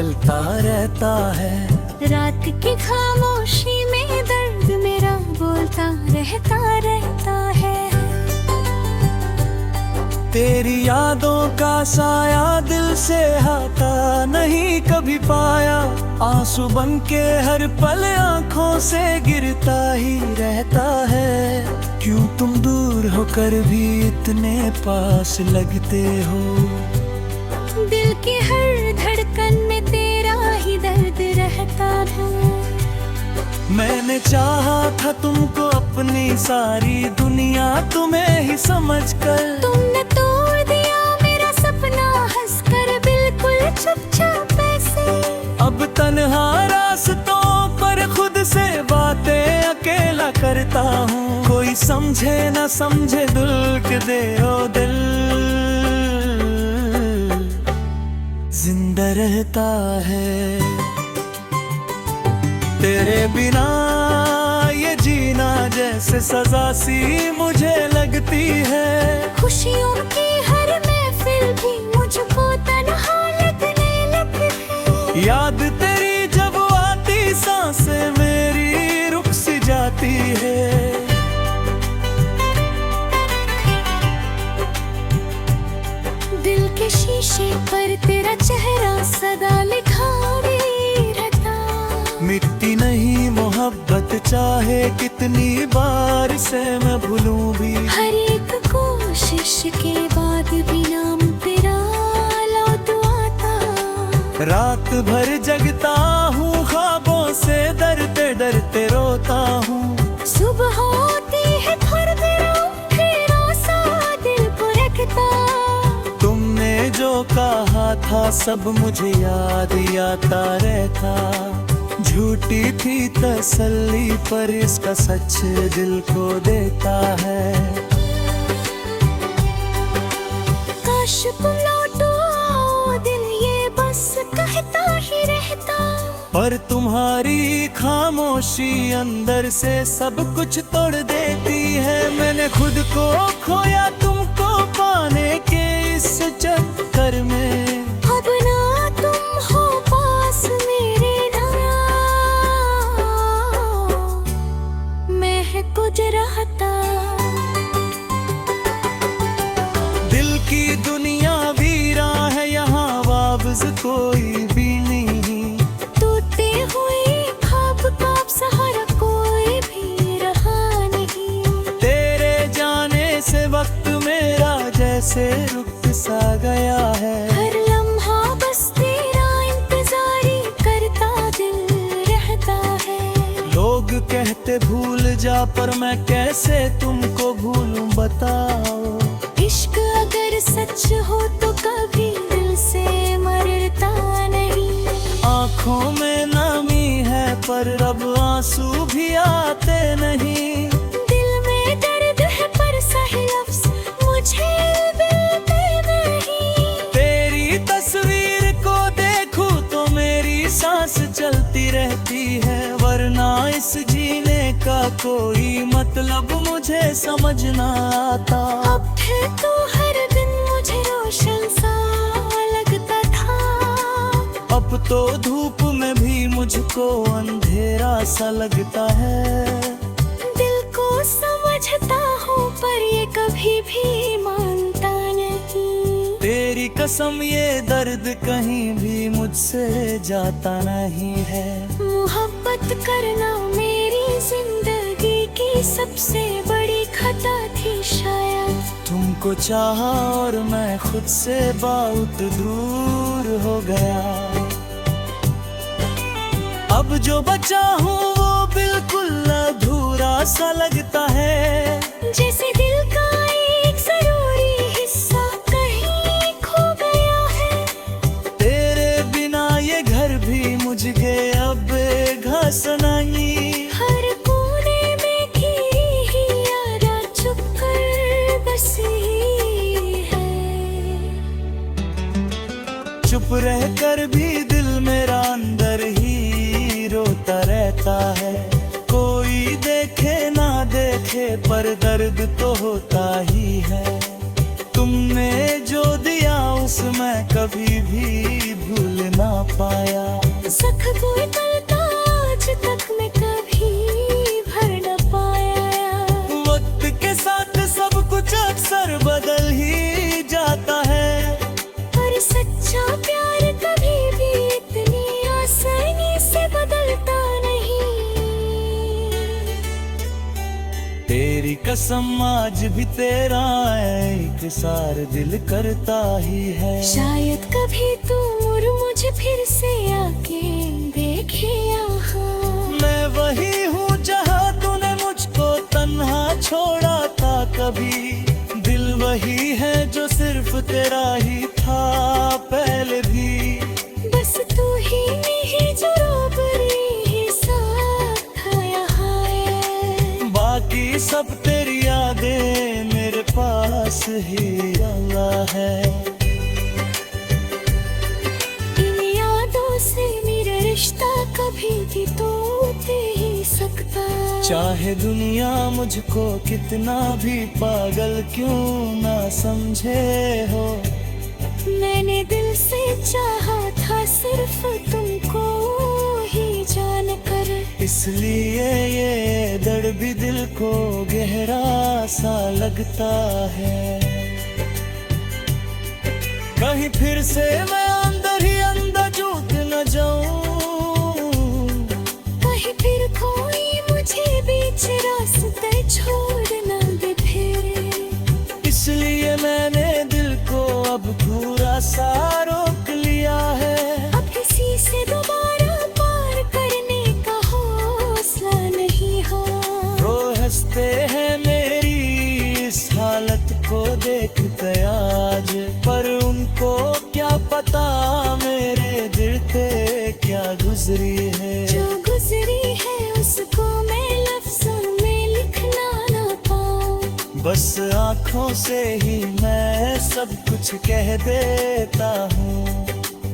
जलता रहता है। रात की खामोशी में दर्द मेरा बोलता रहता है। तेरी यादों का साया दिल से हटा नहीं कभी पाया। आंसू बन के हर पल आंखों से गिरता ही रहता है। क्यों तुम दूर होकर भी इतने पास लगते हो। दिल की हर धड़कन में तेरा ही दर्द रहता है। मैंने चाहा था तुमको अपनी सारी दुनिया तुम्हें ही समझकर। तुमने तोड़ दिया मेरा सपना हंसकर बिल्कुल चुपचाप ऐसे। अब तन्हा रास्तों पर खुद से बातें अकेला करता हूँ। कोई समझे न समझे दुल्क दे ओ दिल, जिंदा रहता है। तेरे बिना ये जीना जैसे सजा सी मुझे लगती है। खुशियों की हर महफिल भी मुझको तन्हा लगने लगती है। याद तेरी जब आती सांसें मेरी रुक सी जाती है। दिल के शीशे पर तेरा चेहरा सदा लिखा रहता। मिटती नहीं मोहब्बत चाहे कितनी बार से मैं भूलूं भी। हर एक कोशिश के बाद भी नाम तेरा लौट आता। रात भर जगता हूँ ख्वाबों से डरते डरते रोता हूँ। सुबह होती है फिर तेरा फिर सा दिल को रखता। तुमने जो कहा था सब मुझे याद आता रहता। झूठी थी तसल्ली पर इसका सच दिल को देता है। काश तुम लौटो आओ दिल ये बस कहता ही रहता। पर तुम्हारी खामोशी अंदर से सब कुछ तोड़ देती है। मैंने खुद को खोया तुमको पाने के इस चक्कर में। अब ना तुम हो पास मेरे ना मैं कुछ रहता। दिल की दुनिया वीरा है यहाँ वापस कोई भी नहीं। टूटे हुए ख्वाब का अब सहारा कोई भी रहा नहीं। तेरे जाने से वक्त मेरा जैसे रुक सा गया है। हर लम्हा बस तेरा इंतजार ही करता दिल रहता है। लोग कहते भूल जा पर मैं कैसे तुमको भूलूं बताओ। इश्क अगर सच हो तो कभी दिल से मरता नहीं। आँखों में नमी है पर अब आंसू भी आते नहीं। दिल में दर्द है पर सही लफ्ज़ मुझे मिलते नहीं। तेरी तस्वीर को देखूं तो मेरी सांस चलती रहती है। वरना इस जीने का कोई मतलब मुझे समझ ना आता। अब थे तो हर दिन मुझे रोशन सा लगता था। अब तो धूप में भी मुझको अंधेरा सा लगता है। दिल को समझता हूँ पर ये कभी भी मानता नहीं। तेरी कसम ये दर्द कहीं भी मुझसे जाता नहीं है। मोहब्बत करना मेरी जिंदगी की सबसे बड़ी खता थी शायद। तुमको चाहा और मैं खुद से बहुत दूर हो गया। अब जो बचा हूँ वो बिल्कुल अधूरा सा लगता है। जैसे दिल का एक जरूरी हिस्सा कहीं खो गया है। तेरे बिना ये घर भी मुझे अब घास नहीं। हर कोने में घिरी ही यारा चुप कर बसी है। चुप रहकर भी दिल मेरा अंदर ही रोता रहता है। कोई देखे ना देखे पर दर्द तो होता ही है। तुमने जो दिया उसमें कभी भी भूल ना पाया। सख कोई करता आज तक मैं कभी भर न पाया। वक्त के साथ सब कुछ अक्सर बदल ही जाता है, पर सच्चा प्यार कभी भी इतनी आसानी से बदलता नहीं। तेरी कसम आज भी तेरा एक सार दिल करता ही है। शायद कभी तू मुझे फिर से आके देखे यहाँ। मैं वही हूँ जहाँ तूने मुझको तन्हा छोड़ा था कभी। दिल वही है जो सिर्फ तेरा ही था पहले भी। बस तू ही नहीं जो रोबरी ही साथ था यहाँ है। बाकी सब तेरी यादें मेरे पास ही अल्लाह है। इन यादों से मेरा रिश्ता कभी भी टूट ही सकता। चाहे दुनिया मुझको कितना भी पागल क्यों ना समझे हो। मैंने दिल से चाहा था सिर्फ तुमको ही जानकर। इसलिए ये दर्द भी दिल को गहरा सा लगता है। कहीं फिर से मैं अंदर ही अंदर झूठ न जाऊं। कहीं फिर कोई मुझे बीच रास्ते छोड़ न दे फिर। इसलिए मैंने दिल को अब पूरा सा रोक लिया है। अब किसी से दोबारा पार करने का हौसला नहीं हो। वो हंसते हैं मेरी इस हालत को देखते आज, पर उनको क्या पता मेरे दिल पे क्या गुजरी है। जो गुजरी है उसको मैं लफ्जों में लिखना ना पाऊं। बस आँखों से ही मैं सब कुछ कह देता हूँ।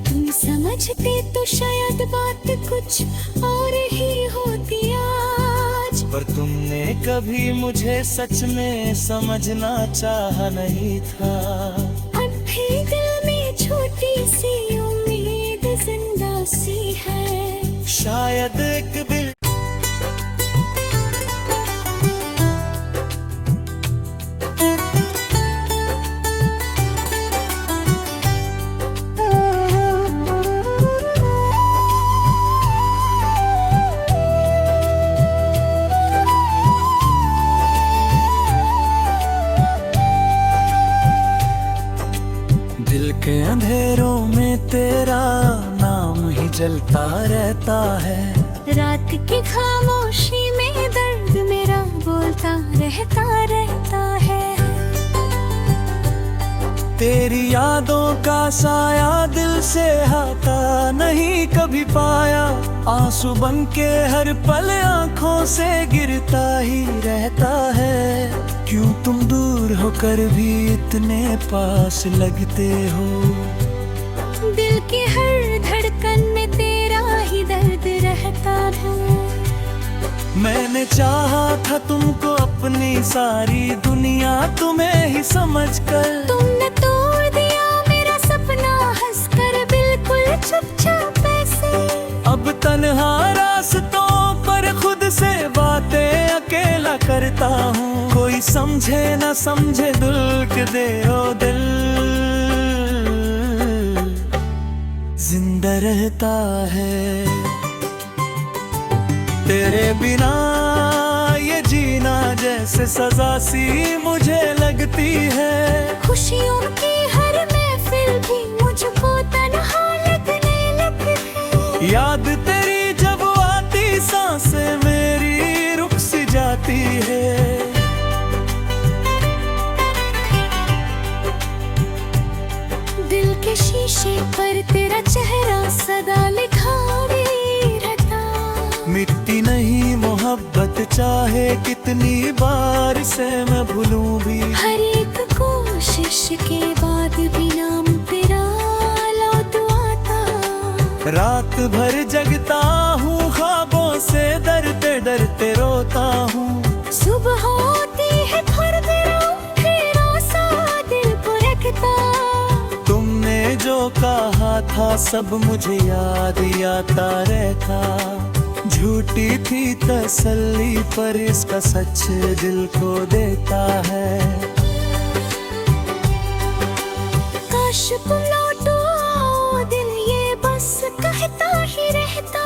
तुम समझते तो शायद बात कुछ और ही होती आज। पर तुमने कभी मुझे सच में समझना चाहा नहीं था। अब भी दिल में छोटी सी उम्मीद जिंदा सी है। शायद एक दिल के अंधेरों में तेरा नाम ही जलता रहता है। रात की खामोशी में दर्द मेरा बोलता रहता है। तेरी यादों का साया दिल से हटा नहीं कभी पाया। आंसू बन के हर पल आँखों से गिरता ही रहता है। क्यों तुम दूर होकर भी इतने पास लगते हो। दिल की हर धड़कन में तेरा ही दर्द रहता है। मैंने चाहा था तुमको अपनी सारी दुनिया तुम्हें ही समझकर। तुमने तोड़ दिया मेरा सपना हंसकर बिल्कुल चुपचाप ऐसे। अब तन्हा रास्तों पर खुद से बातें अकेला करता हूँ। कोई समझे न समझे दुल्क दे ओ दिल। जिंदा रहता है तेरे बिना ये जीना जैसे सजा सी मुझे लगती है। खुशियों की हर महफिल भी मुझको तन्हा लगने लगती है। याद तेरी जब आती सांसें मेरी रुक सी जाती है। दिल के शीशे पर तेरा चेहरा सदा लिखा रहता। मिट्टी नहीं मोहब्बत चाहे कितनी बार से मैं भूलूं भी। हर एक कोशिश के बाद भी नाम तेरा लौट आता। रात भर जगता हूँ ख्वाबों से डरते डरते रोता हूँ। सुबह होती है फिर सा दिल को रखता। तुमने जो कहा था था सब मुझे याद आता रहता। झूठी थी तसल्ली पर इसका सच दिल को देता है। काश तुम लौटो आओ दिल ये बस कहता ही रहता।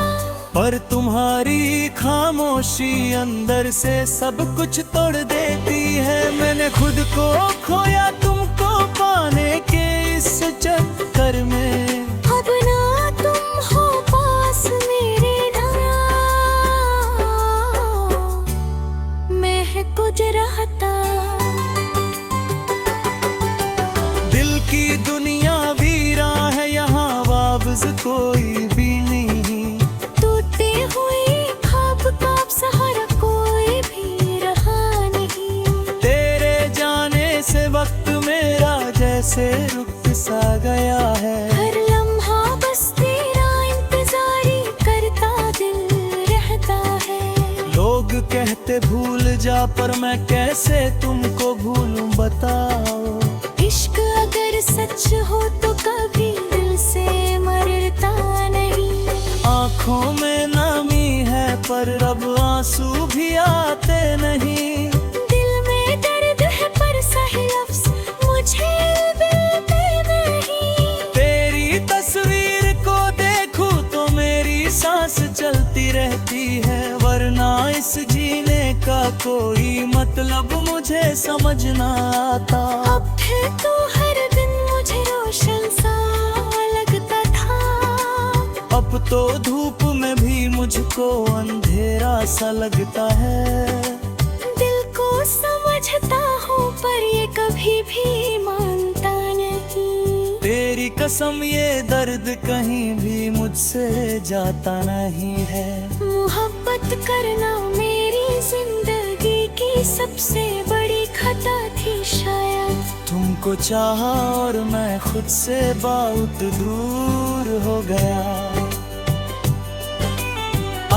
पर तुम्हारी खामोशी अंदर से सब कुछ तोड़ देती है। मैंने खुद को खोया तुमको पाने के इस चक्कर में। अब ना तुम हो पास मेरे ना मैं कुछ रहता। दिल की दुनिया वीरा है यहाँ वापस कोई भी नहीं। टूटे हुए ख्वाब का अब सहारा कोई भी रहा नहीं। तेरे जाने से वक्त मेरा जैसे रुक सा गया है। हर लम्हा बस तेरा इंतजार ही करता दिल रहता है। लोग कहते भूल जा पर मैं कैसे तुमको भूलूं बताओ। इश्क अगर सच हो तो कभी दिल से मरता नहीं। आँखों में नमी है पर अब आंसू भी आते नहीं। दिल में दर्द है पर सही लफ्ज़ मुझे मिलते नहीं। तेरी तस्वीर को देखूं तो मेरी सांस चलती रहती है। वरना इस जीने का कोई मतलब मुझे समझ ना आता। अब है तो हर दिन मुझे रोशन सा लगता था। अब तो धूप में भी मुझको अंधेरा सा लगता है। दिल को समझता हूँ पर ये कभी भी मानता नहीं। तेरी कसम ये दर्द कहीं भी मुझसे जाता नहीं है। मोहब्बत करना मेरी जिंदगी की सबसे बड़ी खता थी शायद। तुमको चाहा और मैं खुद से बहुत दूर हो गया।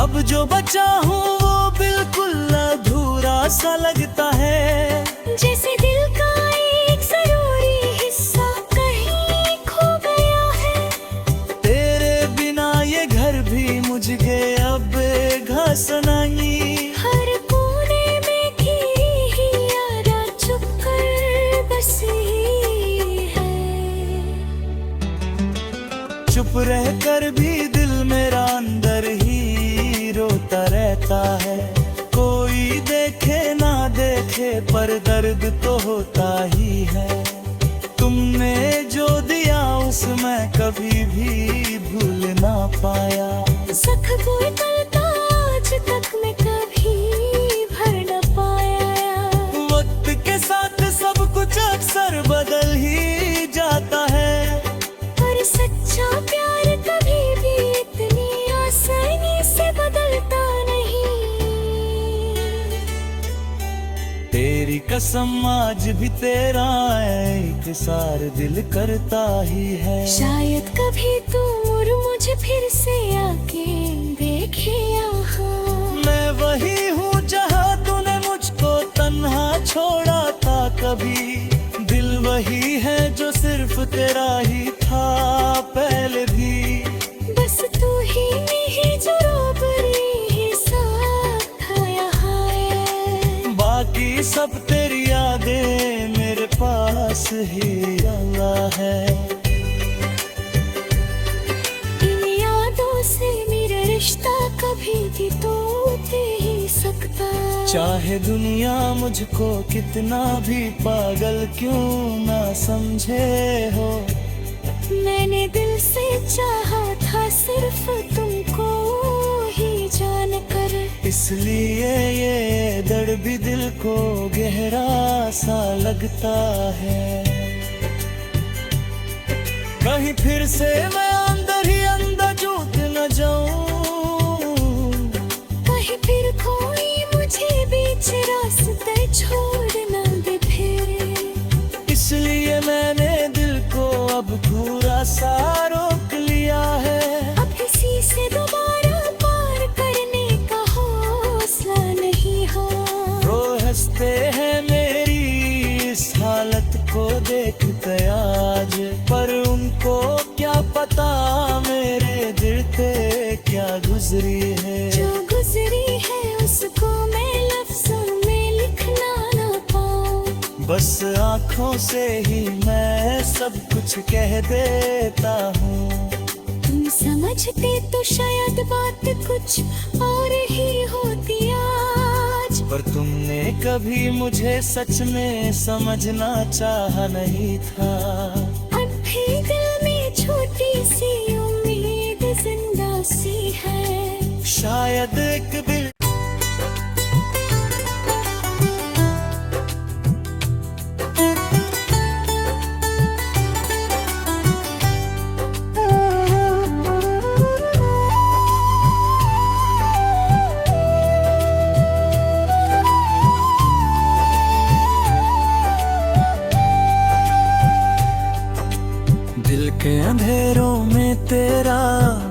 अब जो बचा हूँ वो बिल्कुल अधूरा सा लगता है। जैसे दिल का एक जरूरी हिस्सा कहीं खो गया है। तेरे बिना ये घर भी मुझे अब घास नहीं। हर कोने में घिरी ही यारा चुप कर बसी है। चुप रह कर भी दिल मेरा अंदर ही रोता रहता है। कोई देखे ना देखे पर दर्द तो होता ही है। तुमने जो दिया उसमें कभी भी भूल ना पाया। सख कोई करता आज तक मैं कभी भर न पाया। वक्त के साथ सब कुछ अक्सर बदल ही जाता है। पर सच्चा प्यार कभी भी इतनी आसानी से बदलता नहीं। तेरी कसम आज भी तेरा एक सार दिल करता ही है। शायद कभी तुम और मुझे फिर से आके देखे यहाँ। मैं वही हूँ जहाँ तूने मुझको तन्हा छोड़ा था कभी। दिल वही है जो सिर्फ तेरा ही था पहले भी। बस तू ही नहीं जो रोबरी ही साथ था यहाँ है। बाकी सब तेरी यादें मेरे पास ही अल्लाह है। इन यादों से मेरा रिश्ता कभी भी टूट ही सकता। चाहे दुनिया मुझको कितना भी पागल क्यों ना समझे हो। मैंने दिल से चाहा था सिर्फ तुमको ही जानकर। इसलिए ये दर्द भी दिल को गहरा सा लगता है। कहीं फिर से मैं अंदर ही अंदर झूठ न जाऊं। कहीं फिर कोई मुझे बीच रास्ते छोड़ न दे फिर। इसलिए मैंने दिल को अब पूरा सा रोक लिया है। अब किसी से दोबारा पार करने का हौसला नहीं हो। रो हंसते हैं मेरी इस हालत को देखते आज। पर उनको क्या पता बस आँखों से ही मैं सब कुछ कह देता हूँ। तुम समझते तो शायद बात कुछ और ही होती आज। पर तुमने कभी मुझे सच में समझना चाहा नहीं था। अब भी दिल में छोटी सी उम्मीद जिंदा सी है। शायद एक दिन दिल के अंधेरों में तेरा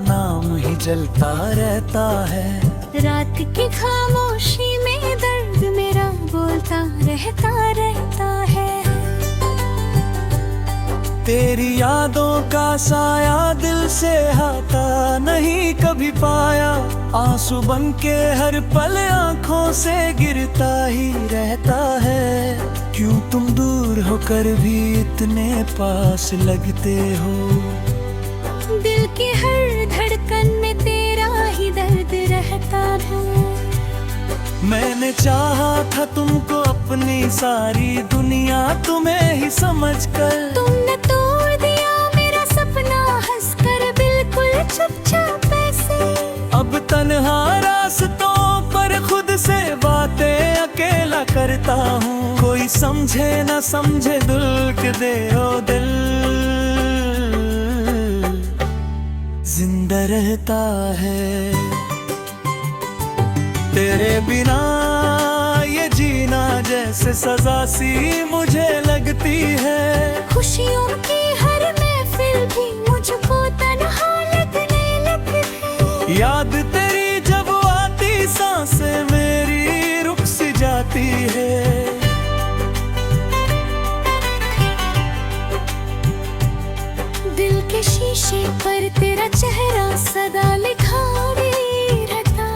नाम ही जलता रहता है। रात की खामोशी में दर्द मेरा बोलता रहता है। तेरी यादों का साया दिल से हटा नहीं कभी पाया। आंसू बन के हर पल आँखों से गिरता ही रहता है। क्यों तुम दूर होकर भी इतने पास लगते हो। दिल की हर धड़कन में तेरा ही दर्द रहता है। मैंने चाहा था तुमको अपनी सारी दुनिया तुम्हें ही समझकर। तुमने तोड़ दिया मेरा सपना हंसकर बिल्कुल चुपचाप ऐसे। अब तन्हा रास्तों पर खुद से बातें अकेला करता हूँ। कोई समझे न समझे दुल्क दे ओ दिल। जिंदा रहता है तेरे बिना ये जीना जैसे सजा सी मुझे लगती है। खुशियों की हर महफिल भी मुझको तन्हा लगने लगती है। याद तेरी जब आती सांसें मेरी रुक सी जाती है। दिल के शीशे पर तेरा चेहरा सदा लिखा रहता।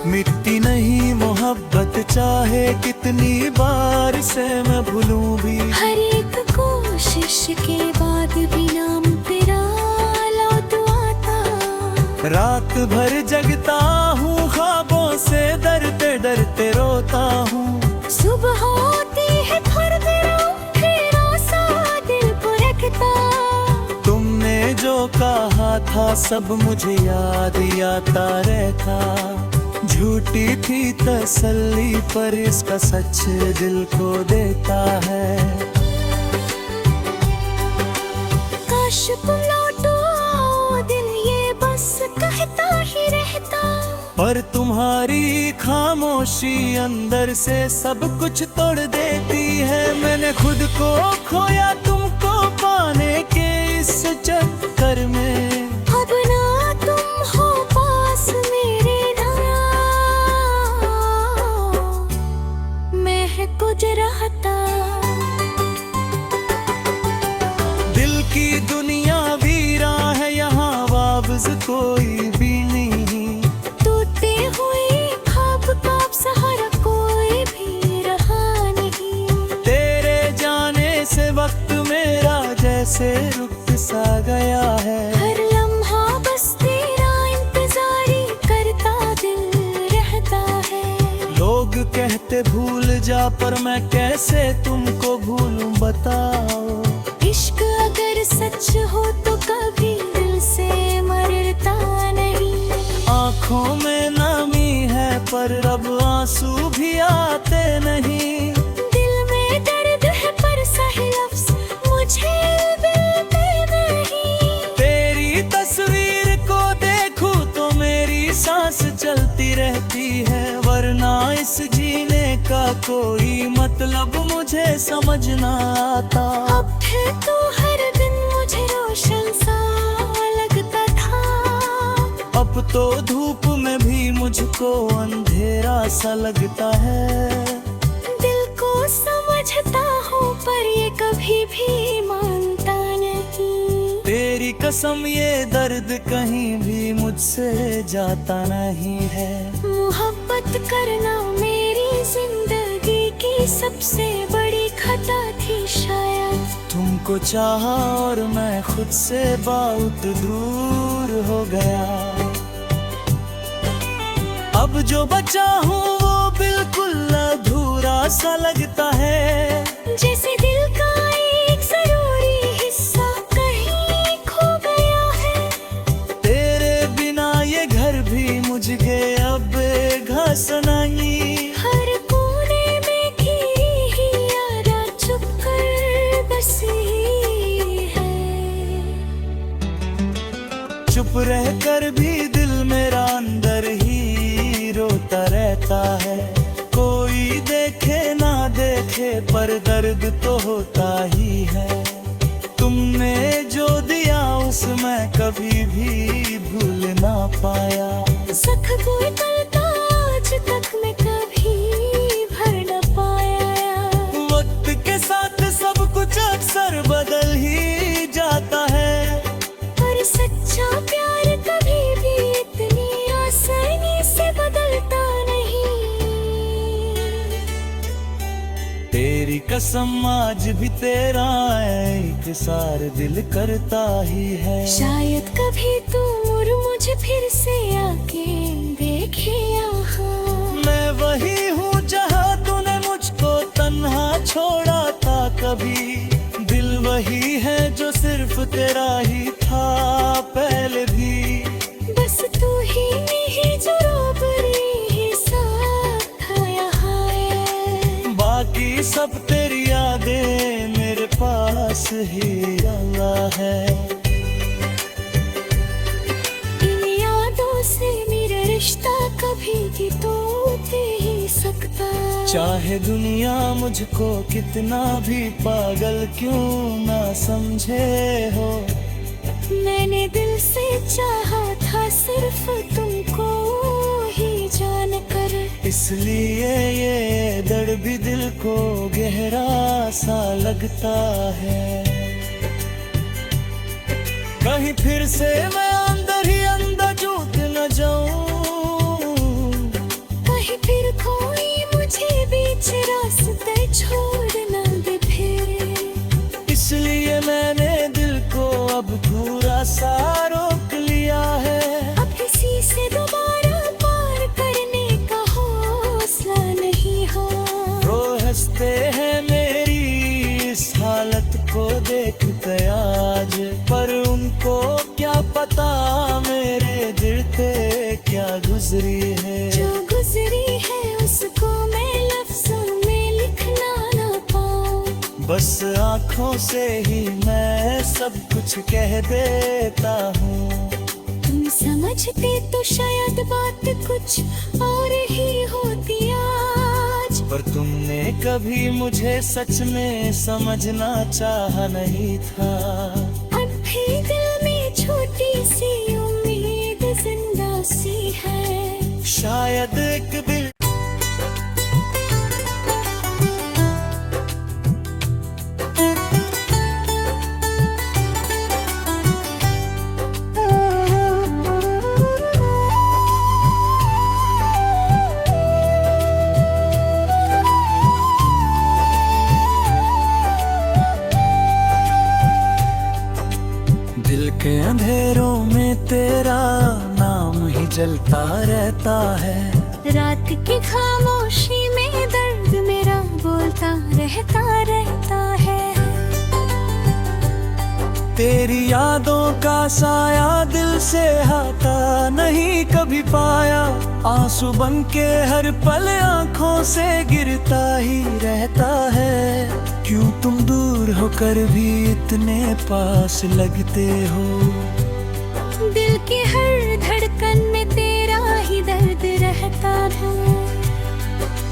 मिटती नहीं मोहब्बत चाहे कितनी बार से मैं भूलूं भी। हर एक कोशिश के बाद भी नाम तेरा लौट आता। रात भर जगता हूँ ख्वाबों से डरते डरते रोता हूँ। सुबह होती है फिर तेरा सा दिल को रखता। तुमने जो कहा था सब मुझे याद आता रहता। झूठी थी तसल्ली पर इसका सच दिल को देता है। काश तुम लौटो आओ दिल ये बस कहता ही रहता। पर तुम्हारी खामोशी अंदर से सब कुछ तोड़ देती है। मैंने खुद को खोया तुमको पाने के इस चक्कर में। अब ना तुम हो पास मेरे ना मैं गुजरता। दिल की दुनिया वीरा है यहाँ वापस कोई भी नहीं। टूटे हुए ख्वाब का अब सहारा कोई भी रहा नहीं। तेरे जाने से वक्त मेरा जैसे रुक सा गया है। हर लम्हा बस तेरा इंतजार ही करता दिल रहता है। लोग कहते भूल जा पर मैं कैसे तुमको भूलूं बताओ। इश्क अगर सच हो तो कभी दिल से मरता नहीं। आँखों में नमी है पर अब आंसू भी आते नहीं। दिल में दर्द है पर सही लफ्ज मुझे मिलते नहीं। तेरी तस्वीर को देखूं तो मेरी सांस चलती रहती है। वरना इस जीने का कोई मतलब मुझे समझ ना आता। अब है तो हर दिन मुझे रोशन सा लगता था। अब तो धूप में भी मुझको अंधेरा सा लगता है। दिल को समझता हूँ पर ये कभी भी मानता नहीं। तेरी कसम ये दर्द कहीं भी मुझसे जाता नहीं है। मोहब्बत करना मेरी जिंदगी की सबसे बड़ी खता तुमको चाहा और मैं खुद से बहुत दूर हो गया। अब जो बचा हूँ वो बिल्कुल अधूरा सा लगता है, जैसे दिल का एक जरूरी हिस्सा कहीं खो गया है। तेरे बिना ये घर भी मुझे अब घास नहीं। हर कोने में खिली ही यारा चुप कर बसी है। चुप रहकर भी दिल मेरा अंदर ही रोता रहता है। कोई देखे ना देखे पर दर्द तो होता ही है। तुमने जो दिया उसमें कभी भी भूल ना पाया। सख कोई करता आज तक मैं कभी भर न पाया। वक्त के साथ सब कुछ अक्सर बदल ही जाता है, पर सच्चा प्यार कभी भी इतनी आसानी से बदलता नहीं। तेरी कसम आज भी तेरा एक सार दिल करता ही है। शायद कभी तू मुझे फिर से आके देखे यहाँ। मैं वही हूँ जहाँ तूने मुझको तन्हा छोड़ा था कभी। दिल वही है जो सिर्फ तेरा ही था पहले भी। बस तू ही नहीं जो रोबरी ही साथ था यहाँ है। बाकी सब तेरी यादें मेरे पास ही अल्लाह है। रिश्ता कभी भी टूट ही सकता। चाहे दुनिया मुझको कितना भी पागल क्यों ना समझे हो। मैंने दिल से चाहा था सिर्फ तुमको ही जानकर। इसलिए ये दर्द भी दिल को गहरा सा लगता है। कहीं फिर से मैं अंदर ही अंदर झूठ न जाऊं। फिर कोई मुझे बीच रास्ते छोड़ न दे फिर। इसलिए मैंने दिल को अब पूरा सा रोक लिया है। अब किसी से दोबारा पार करने का हौसला नहीं हो। रो हंसते हैं मेरी इस हालत को देखते आज, पर उनको क्या पता मेरे दिल पे क्या गुजरी है। जो गुजरी है उसको मैं लफ्ज़ों में लिखना ना पाऊं। बस आँखों से ही मैं सब कुछ कह देता हूँ। तुम समझते तो शायद बात कुछ और ही होती आज। पर तुमने कभी मुझे सच में समझना चाहा नहीं था। अब भी दिल में छोटी सी उम्मीद जिंदा सी है। शायद एक दिल दिल के अंधेरों में तेरा नाम ही जलता रहता है। रात की खामोशी में दर्द मेरा बोलता रहता है। तेरी यादों का साया दिल से हटा नहीं कभी पाया। आंसू बन के हर पल आँखों से गिरता ही रहता है। क्यों तुम दूर होकर भी इतने पास लगते हो। दिल की हर धड़कन में तेरा ही दर्द रहता है।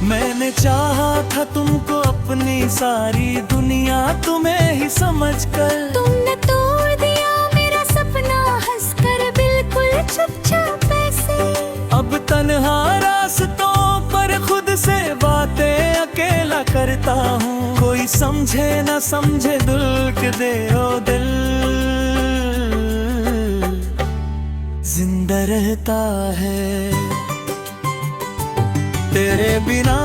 मैंने चाहा था तुमको अपनी सारी दुनिया तुम्हें ही समझकर। तुमने तोड़ दिया मेरा सपना हंसकर बिल्कुल चुपचाप ऐसे। अब तन्हा रास्तों पर खुद से बातें अकेला करता हूँ। कोई समझे ना समझे दुल्क दे ओ दिल। जिंदा रहता है तेरे बिना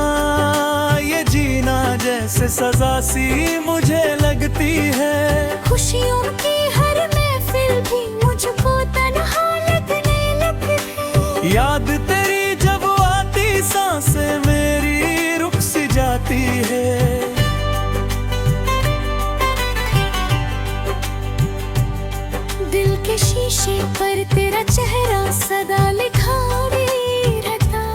ये जीना जैसे सजा सी मुझे लगती है। खुशियों की हर महफिल भी मुझको तन्हा लगने लगती। याद तेरी जब आती सांसें मेरी रुक सी जाती है। दिल के शीशे पर तेरा चेहरा सदा लिखा रहता।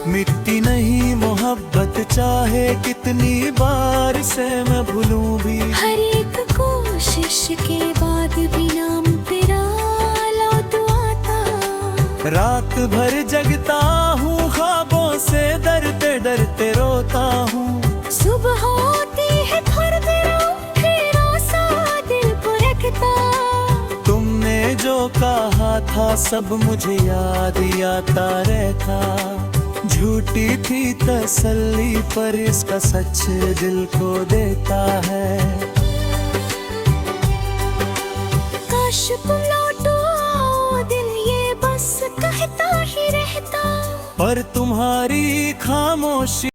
मिटती नहीं मोहब्बत चाहे कितनी बार से मैं भूलूं भी। हर एक कोशिश के बाद भी नाम तेरा लौट आता। रात भर जगता हूँ ख्वाबों से डरते डरते रोता हूँ। सुबह होती है फिर तेरा फिरा सा दिल को रखता। तुमने जो कहा था सब मुझे याद आता रहता। झूठी थी तसल्ली पर इसका सच दिल को देता है। काश तुम लौटो आओ दिल ये बस कहता ही रहता। पर तुम्हारी खामोशी